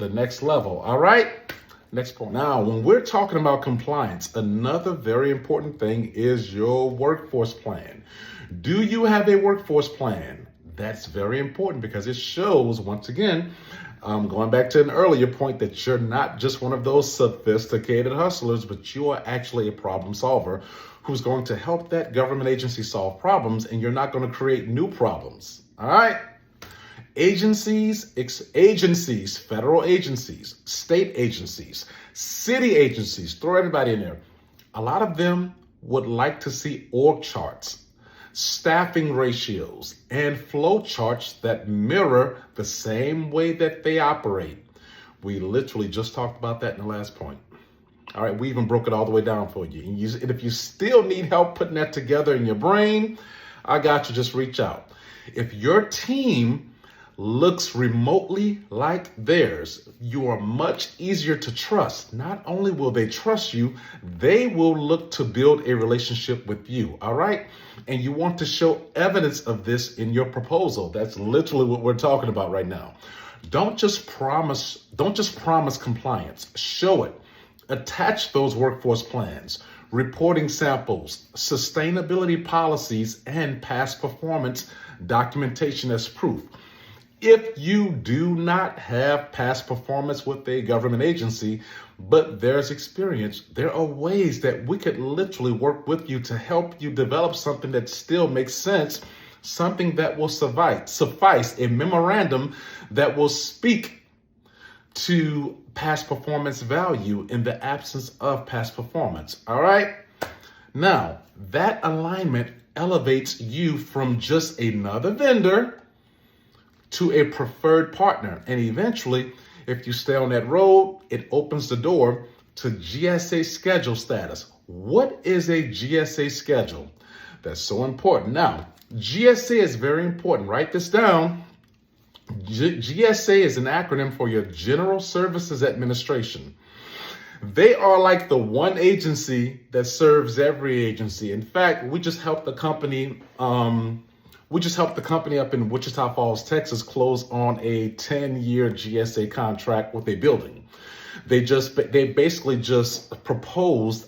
the next level. All right. Next point. Now, when we're talking about compliance, another very important thing is your workforce plan. Do you have a workforce plan? That's very important because it shows, once again, going back to an earlier point, that you're not just one of those sophisticated hustlers, but you are actually a problem solver who's going to help that government agency solve problems, and you're not going to create new problems. All right? Agencies, federal agencies, state agencies, city agencies, throw everybody in there. A lot of them would like to see org charts, staffing ratios, and flow charts that mirror the same way that they operate. We literally just talked about that in the last point. All right, we even broke it all the way down for you. And if you still need help putting that together in your brain, I got you, just reach out. If your team looks remotely like theirs, you are much easier to trust. Not only will they trust you, they will look to build a relationship with you, all right? And you want to show evidence of this in your proposal. That's literally what we're talking about right now. Don't just promise compliance, show it. Attach those workforce plans, reporting samples, sustainability policies, and past performance documentation as proof. If you do not have past performance with a government agency, but there's experience, there are ways that we could literally work with you to help you develop something that still makes sense, something that will suffice, a memorandum that will speak to past performance value in the absence of past performance. All right? Now, that alignment elevates you from just another vendor to a preferred partner. And eventually, if you stay on that road, it opens the door to GSA Schedule status. What is a GSA Schedule? That's so important. Now, GSA is very important. Write this down. GSA is an acronym for your General Services Administration. They are like the one agency that serves every agency. In fact, we just helped the company up in Wichita Falls, Texas, close on a 10-year GSA contract with a building. They basically just proposed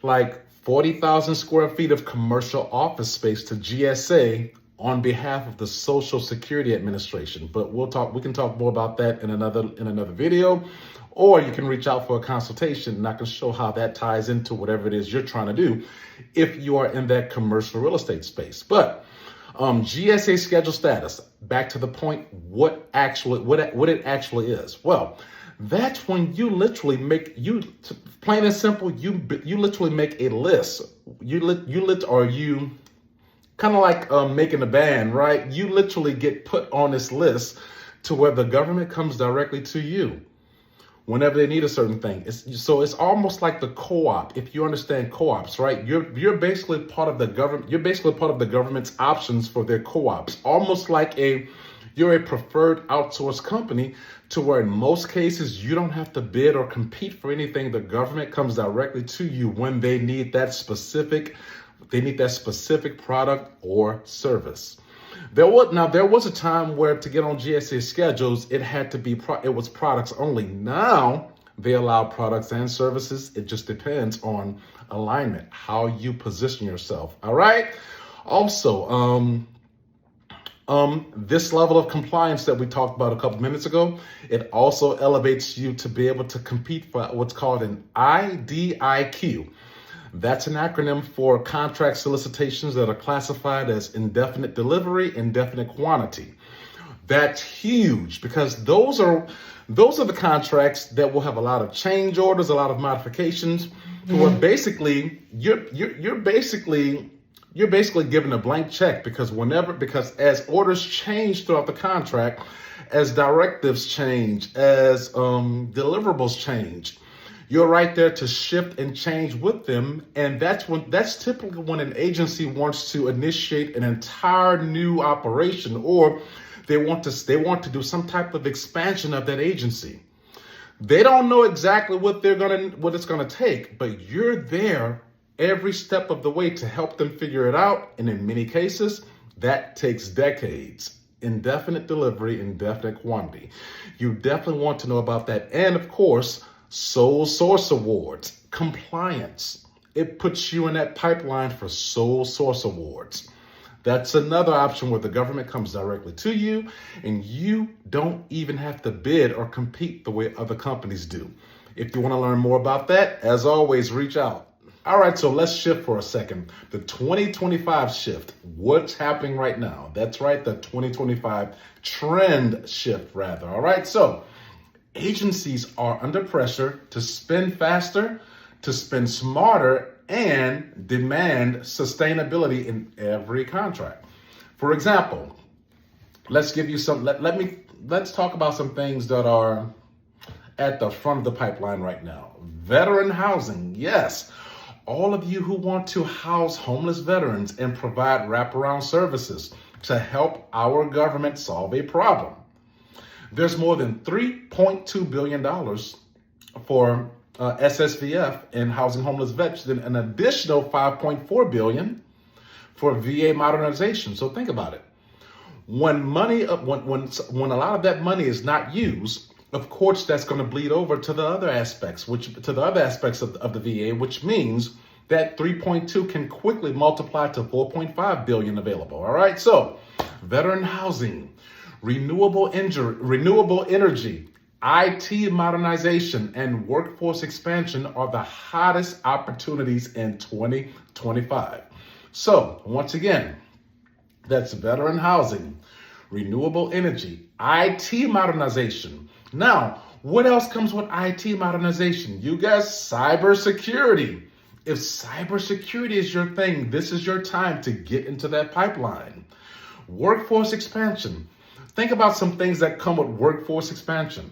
like 40,000 square feet of commercial office space to GSA on behalf of the Social Security Administration. But we can talk more about that in another video, or you can reach out for a consultation and I can show how that ties into whatever it is you're trying to do if you are in that commercial real estate space. But GSA Schedule status, back to the point, what it actually is. Well, that's when you literally plain and simple, you literally make a list. You kind of like making a band, right? You literally get put on this list to where the government comes directly to you whenever they need a certain thing. It's almost like the co-op. If you understand co-ops, right? You're basically part of the government. You're basically part of the government's options for their co-ops. Almost like you're a preferred outsourced company, to where in most cases you don't have to bid or compete for anything. The government comes directly to you when they need that specific product or service. There was a time where to get on GSA schedules, it was products only. Now they allow products and services. It just depends on alignment, how you position yourself. All right. Also, this level of compliance that we talked about a couple minutes ago, it also elevates you to be able to compete for what's called an IDIQ. That's an acronym for contract solicitations that are classified as indefinite delivery, indefinite quantity. That's huge because those are the contracts that will have a lot of change orders, a lot of modifications. Where basically you're basically given a blank check because as orders change throughout the contract, as directives change, as deliverables change, you're right there to shift and change with them. And that's typically when an agency wants to initiate an entire new operation, or they want to do some type of expansion of that agency. They don't know exactly what it's gonna take, but you're there every step of the way to help them figure it out. And in many cases, that takes decades. indefinite delivery, indefinite quantity. You definitely want to know about that. And of course, sole source awards, compliance. It puts you in that pipeline for sole source awards. That's another option where the government comes directly to you and you don't even have to bid or compete the way other companies do. If you want to learn more about that, as always, reach out. All right, so let's shift for a second. The 2025 shift, what's happening right now? That's right, the 2025 trend shift, rather. All right, so agencies are under pressure to spend faster, to spend smarter, and demand sustainability in every contract. For example, let's give you some, let's talk about some things that are at the front of the pipeline right now. Veteran housing, yes. All of you who want to house homeless veterans and provide wraparound services to help our government solve a problem. There's more than $3.2 billion for SSVF and housing homeless vets, then an additional $5.4 billion for VA modernization. So think about it. When money, when a lot of that money is not used, of course, that's going to bleed over to the other aspects, of the VA, which means that 3.2 can quickly multiply to 4.5 billion available. All right. So veteran housing, renewable energy, IT modernization, and workforce expansion are the hottest opportunities in 2025. So once again, that's veteran housing, renewable energy, IT modernization. Now, what else comes with IT modernization? You guys, cybersecurity. If cybersecurity is your thing, this is your time to get into that pipeline. Workforce expansion. Think about some things that come with workforce expansion.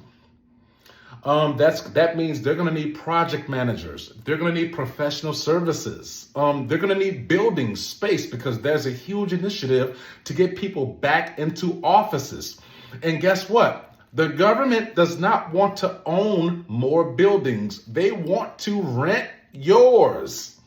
That means they're going to need project managers. They're going to need professional services. They're going to need building space because there's a huge initiative to get people back into offices. And guess what? The government does not want to own more buildings. They want to rent yours.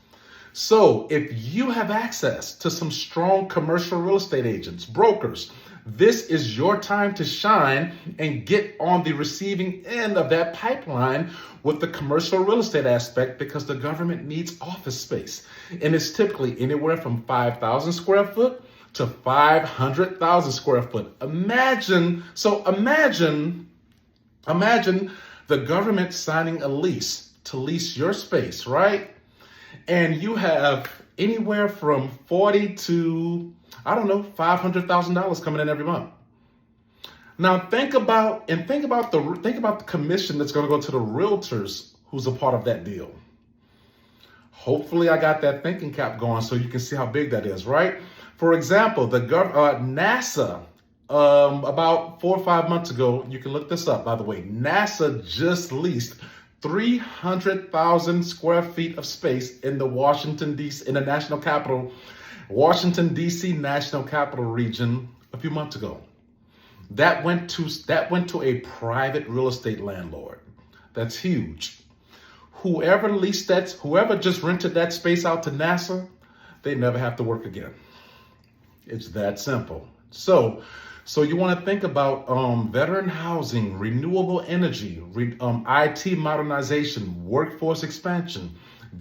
So if you have access to some strong commercial real estate agents, brokers, this is your time to shine and get on the receiving end of that pipeline with the commercial real estate aspect, because the government needs office space. And it's typically anywhere from 5,000 square foot to 500,000 square foot. Imagine the government signing a lease to lease your space, right? And you have anywhere from $40,000 to, $500,000 coming in every month. Now think about the commission that's going to go to the realtors who's a part of that deal. Hopefully I got that thinking cap going so you can see how big that is, right? For example, NASA, about 4 or 5 months ago, you can look this up, by the way, NASA just leased 300,000 square feet of space in the Washington, D.C. National Capital Region a few months ago. That went to a private real estate landlord. That's huge. Whoever just rented that space out to NASA, they never have to work again. It's that simple. So you want to think about veteran housing, renewable energy, IT modernization, workforce expansion.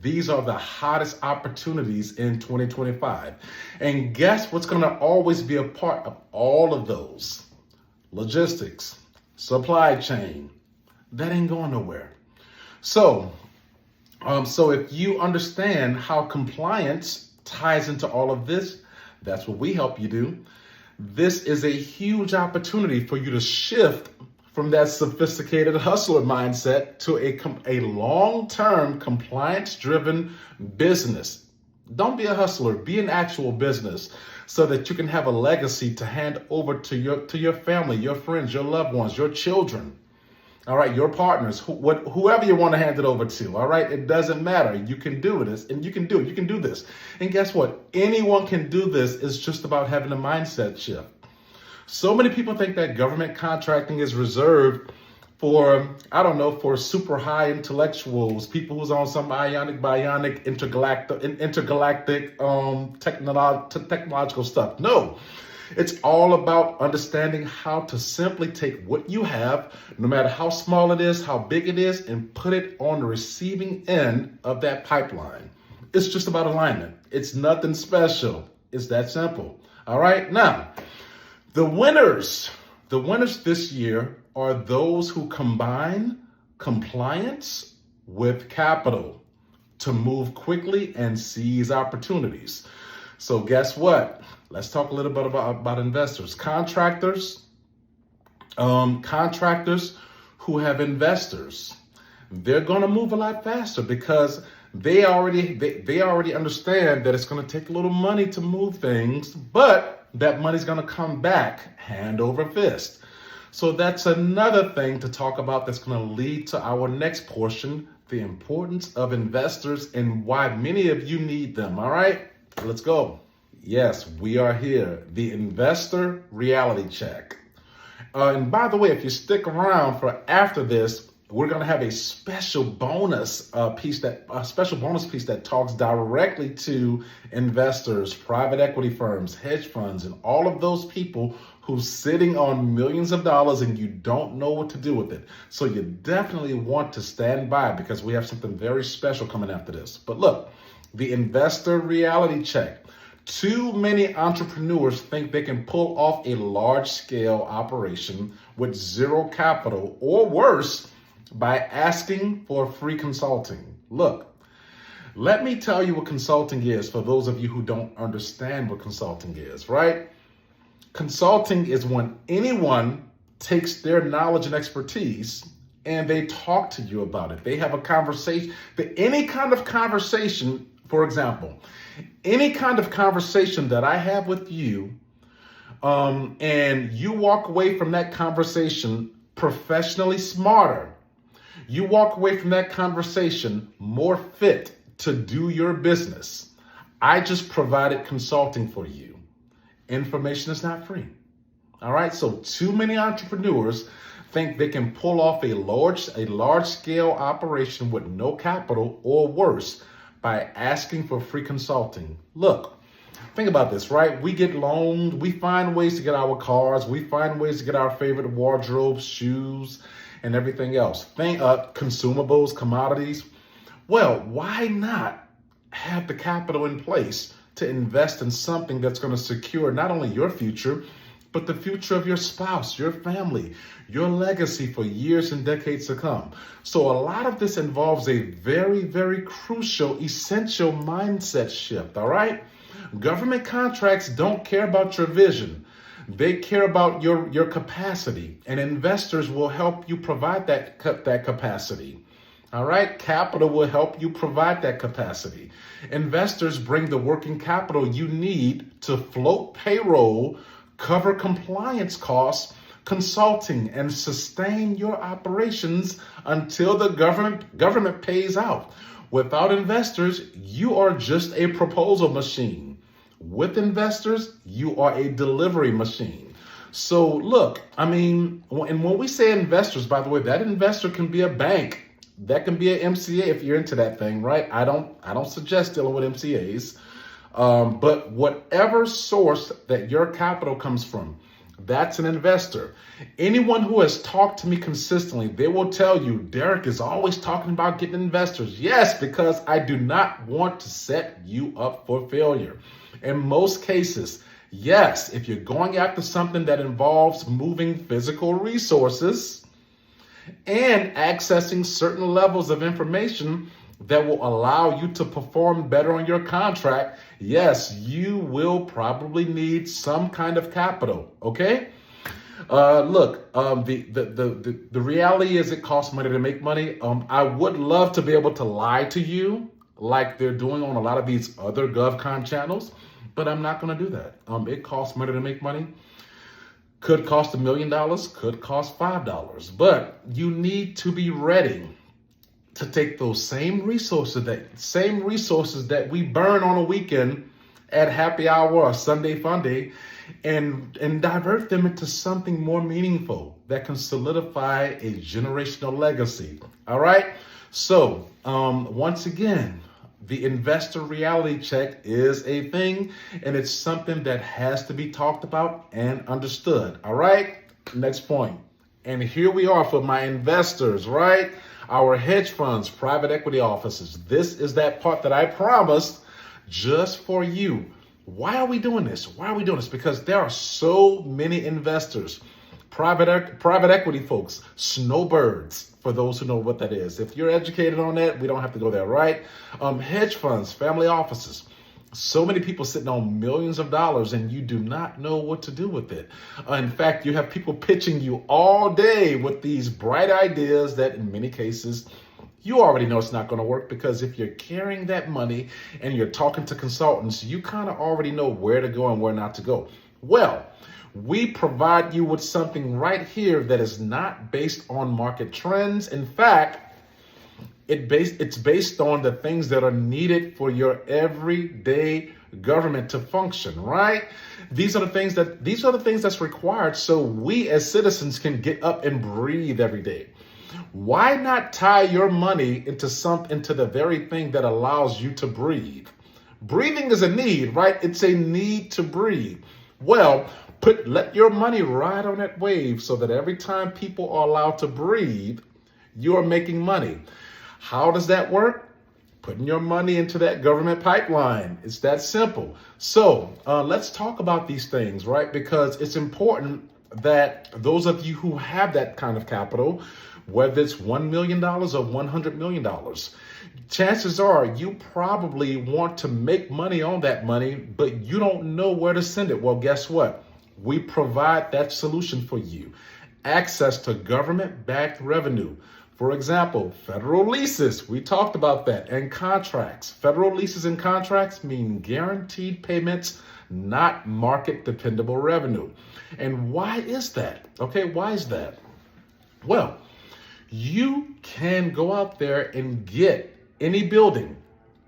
These are the hottest opportunities in 2025. And guess what's going to always be a part of all of those? Logistics, supply chain. That ain't going nowhere. So if you understand how compliance ties into all of this, that's what we help you do. This is a huge opportunity for you to shift from that sophisticated hustler mindset to a long-term compliance-driven business. Don't be a hustler, be an actual business so that you can have a legacy to hand over to your family, your friends, your loved ones, your children. All right, your partners, whoever you want to hand it over to. All right, it doesn't matter. You can do this, and you can do it. You can do this. And guess what? Anyone can do this. It's just about having a mindset shift. So many people think that government contracting is reserved for, for super high intellectuals, people who's on some bionic, intergalactic technological stuff. No, It's all about understanding how to simply take what you have, no matter how small it is, how big it is, and put it on the receiving end of that pipeline. It's just about alignment. It's nothing special. It's that simple. All right. Now, the winners this year are those who combine compliance with capital to move quickly and seize opportunities. So guess what? Let's talk a little bit about investors. Contractors who have investors, they're going to move a lot faster because they already understand that it's going to take a little money to move things, but that money's going to come back hand over fist. So that's another thing to talk about that's going to lead to our next portion, the importance of investors and why many of you need them. All right, let's go. Yes, we are here. The investor reality check. And by the way, if you stick around for after this, we're going to have a special bonus piece that talks directly to investors, private equity firms, hedge funds, and all of those people who's sitting on millions of dollars and you don't know what to do with it. So you definitely want to stand by because we have something very special coming after this. But look, the investor reality check. Too many entrepreneurs think they can pull off a large-scale operation with zero capital or worse by asking for free consulting. Look, let me tell you what consulting is for those of you who don't understand what consulting is, right? Consulting is when anyone takes their knowledge and expertise and they talk to you about it. They have a conversation, any kind of conversation, for example, any kind of conversation that I have with you, and you walk away from that conversation professionally smarter. You walk away from that conversation more fit to do your business. I just provided consulting for you. Information is not free. All right. So too many entrepreneurs think they can pull off a large scale operation with no capital or worse by asking for free consulting. Look, think about this, right? We get loans. We find ways to get our cars. We find ways to get our favorite wardrobes, shoes, and everything else. Consumables, commodities. Well, why not have the capital in place to invest in something that's going to secure not only your future, but the future of your spouse, your family, your legacy for years and decades to come. So a lot of this involves a very, very crucial, essential mindset shift, all right? Government contracts don't care about your vision. They care about your capacity, and investors will help you provide that capacity. All right, capital will help you provide that capacity. Investors bring the working capital you need to float payroll, cover compliance costs, consulting, and sustain your operations until the government pays out. Without investors, you are just a proposal machine. With investors, you are a delivery machine. So look, I mean, and when we say investors, by the way, that investor can be a bank. That can be an MCA if you're into that thing, right? I don't suggest dealing with MCAs. But whatever source that your capital comes from, that's an investor. Anyone who has talked to me consistently, they will tell you, Derek is always talking about getting investors. Yes, because I do not want to set you up for failure. In most cases, yes, if you're going after something that involves moving physical resources and accessing certain levels of information that will allow you to perform better on your contract, yes, you will probably need some kind of capital, okay? Look, the reality is it costs money to make money. I would love to be able to lie to you like they're doing on a lot of these other GovCon channels, but I'm not going to do that. It costs money to make money. Could cost $1 million, could cost $5, but you need to be ready to take those same resources that we burn on a weekend at happy hour or Sunday fun day and divert them into something more meaningful that can solidify a generational legacy. All right. So once again, The investor reality check is a thing, and it's something that has to be talked about and understood. All right, next point. And here we are for my investors, right? Our hedge funds, private equity offices. This is that part that I promised just for you. Why are we doing this? Why are we doing this? Because there are so many investors, private equity folks, Snowbirds, for those who know what that is. If you're educated on that, we don't have to go there, right? Hedge funds, family offices. So many people sitting on millions of dollars and you do not know what to do with it. In fact, you have people pitching you all day with these bright ideas that in many cases, you already know it's not going to work, because if you're carrying that money and you're talking to consultants, you kind of already know where to go and where not to go. Well, we provide you with something right here that is not based on market trends. In fact, it's based on the things that are needed for your everyday government to function, right? These are the things that's required so we as citizens can get up and breathe every day. Why not tie your money into the very thing that allows you to breathe? Breathing is a need, right? It's a need to breathe. Well, let your money ride on that wave so that every time people are allowed to breathe, you're making money. How does that work? Putting your money into that government pipeline. It's that simple. So let's talk about these things, right? Because it's important that those of you who have that kind of capital, whether it's $1 million or $100 million, chances are you probably want to make money on that money, but you don't know where to send it. Well, guess what? We provide that solution for you. Access to government-backed revenue. For example, federal leases, we talked about that, and contracts. Federal leases and contracts mean guaranteed payments, not market dependable revenue. And why is that? Okay, why is that? Well, you can go out there and get any building,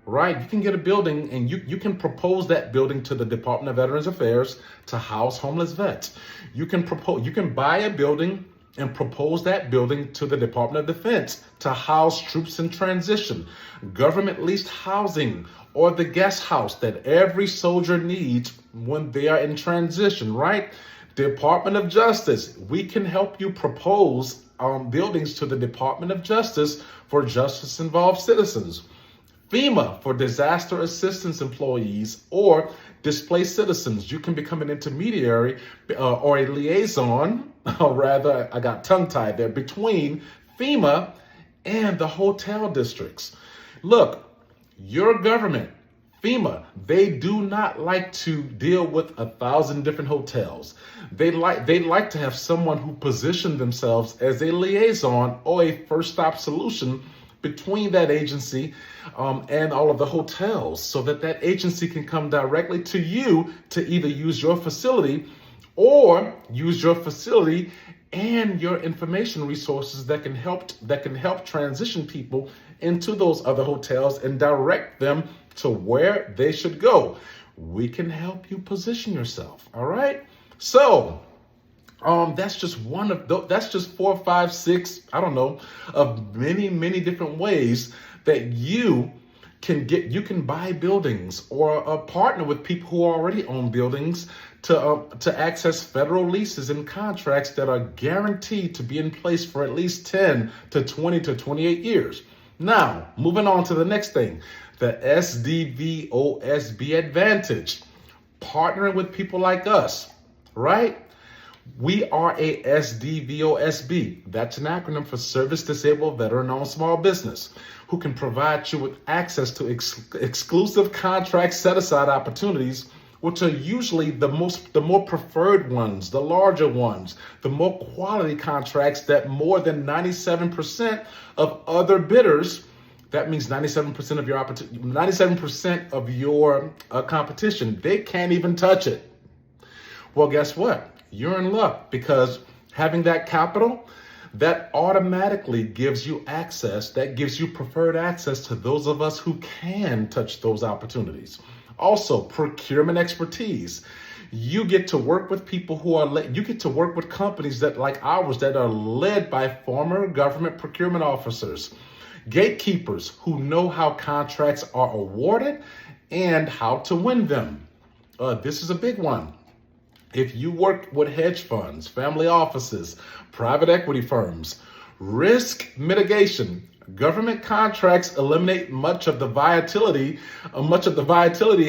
right? You can get a building and you can propose that building to the Department of Veterans Affairs to house homeless vets. You can buy a building and propose that building to the Department of Defense to house troops in transition, government leased housing, or the guest house that every soldier needs when they are in transition, right? Department of Justice, we can help you propose buildings to the Department of Justice for justice-involved citizens. FEMA for disaster assistance employees or displaced citizens. You can become an intermediary or a liaison, or rather, I got tongue-tied there, between FEMA and the hotel districts. Look, your government, FEMA, they do not like to deal with 1,000 different hotels. They like to have someone who positions themselves as a liaison or a first stop solution between that agency and all of the hotels, so that agency can come directly to you to either use your facility or use your facility and your information resources that can help transition people into those other hotels and direct them to where they should go. We can help you position yourself. All right. So that's just that's just 4, 5, 6, I don't know, of many, many different ways that you can buy buildings or partner with people who already own buildings to access federal leases and contracts that are guaranteed to be in place for at least 10 to 20 to 28 years. Now, moving on to the next thing, the SDVOSB advantage, partnering with people like us, right? We are a SDVOSB. That's an acronym for Service Disabled Veteran-Owned Small Business, who can provide you with access to exclusive contract set-aside opportunities, which are usually the more preferred ones, the larger ones, the more quality contracts that more than 97% of other bidders, that means 97% of your opportunity, 97% of your competition, they can't even touch it. Well, guess what? You're in luck, because having that capital, that automatically gives you access, that gives you preferred access to those of us who can touch those opportunities. Also, procurement expertise. You get to work with people who are, you get to work with companies that like ours that are led by former government procurement officers, gatekeepers who know how contracts are awarded and how to win them. This is a big one. If you work with hedge funds, family offices, private equity firms, risk mitigation, government contracts eliminate much of the volatility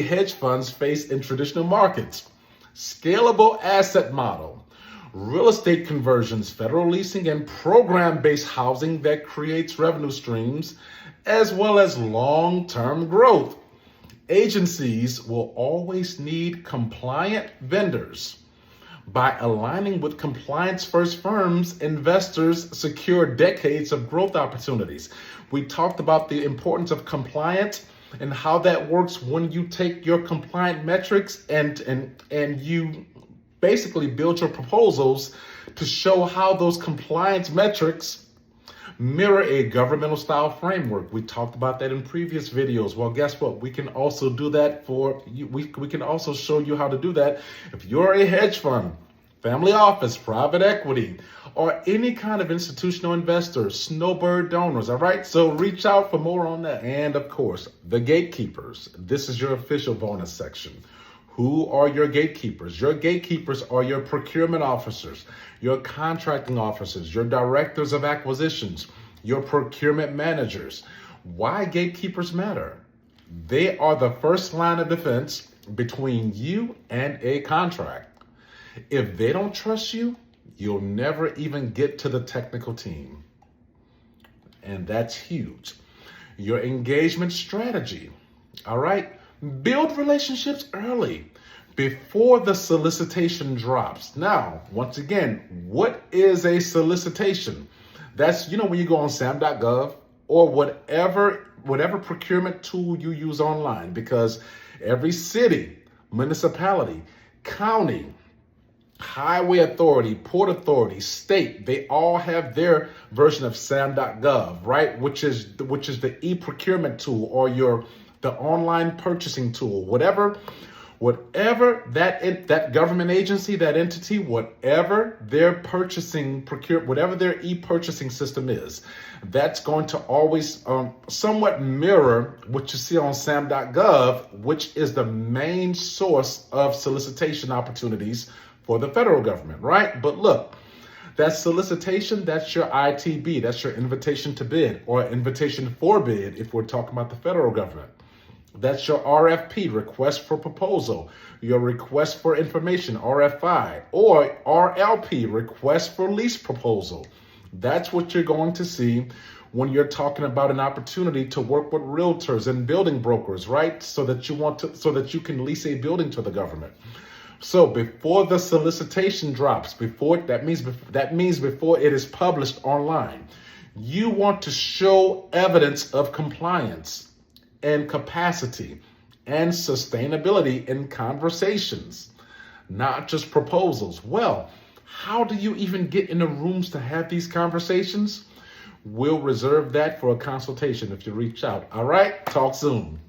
hedge funds face in traditional markets. Scalable asset model, real estate conversions, federal leasing, and program-based housing that creates revenue streams, as well as long-term growth. Agencies will always need compliant vendors. By aligning with compliance-first firms, investors secure decades of growth opportunities. We talked about the importance of compliance and how that works when you take your compliant metrics and you basically build your proposals to show how those compliance metrics mirror a governmental style framework. We talked about that in previous videos. Well, guess what? We can also do that for you. We can also show you how to do that if you're a hedge fund, family office, private equity, or any kind of institutional investor, snowbird donors. All right. So reach out for more on that. And of course, the gatekeepers. This is your official bonus section. Who are your gatekeepers? Your gatekeepers are your procurement officers, your contracting officers, your directors of acquisitions, your procurement managers. Why gatekeepers matter? They are the first line of defense between you and a contract. If they don't trust you, you'll never even get to the technical team. And that's huge. Your engagement strategy. All right. Build relationships early before the solicitation drops. Now, once again, what is a solicitation? That's, when you go on sam.gov or whatever procurement tool you use online, because every city, municipality, county, highway authority, port authority, state, they all have their version of sam.gov, right? Which is the e-procurement tool or the online purchasing tool, whatever that government agency, that entity, whatever their whatever their e-purchasing system is, that's going to always somewhat mirror what you see on sam.gov, which is the main source of solicitation opportunities for the federal government, right? But look, that solicitation, that's your ITB, that's your invitation to bid or invitation for bid if we're talking about the federal government. That's your RFP, request for proposal, your request for information, RFI, or RLP, request for lease proposal. That's what you're going to see when you're talking about an opportunity to work with realtors and building brokers, right? So that you can lease a building to the government. So before the solicitation drops, that means before it is published online, you want to show evidence of compliance and capacity and sustainability in conversations, not just proposals. Well, how do you even get in the rooms to have these conversations? We'll reserve that for a consultation if you reach out. All right, talk soon.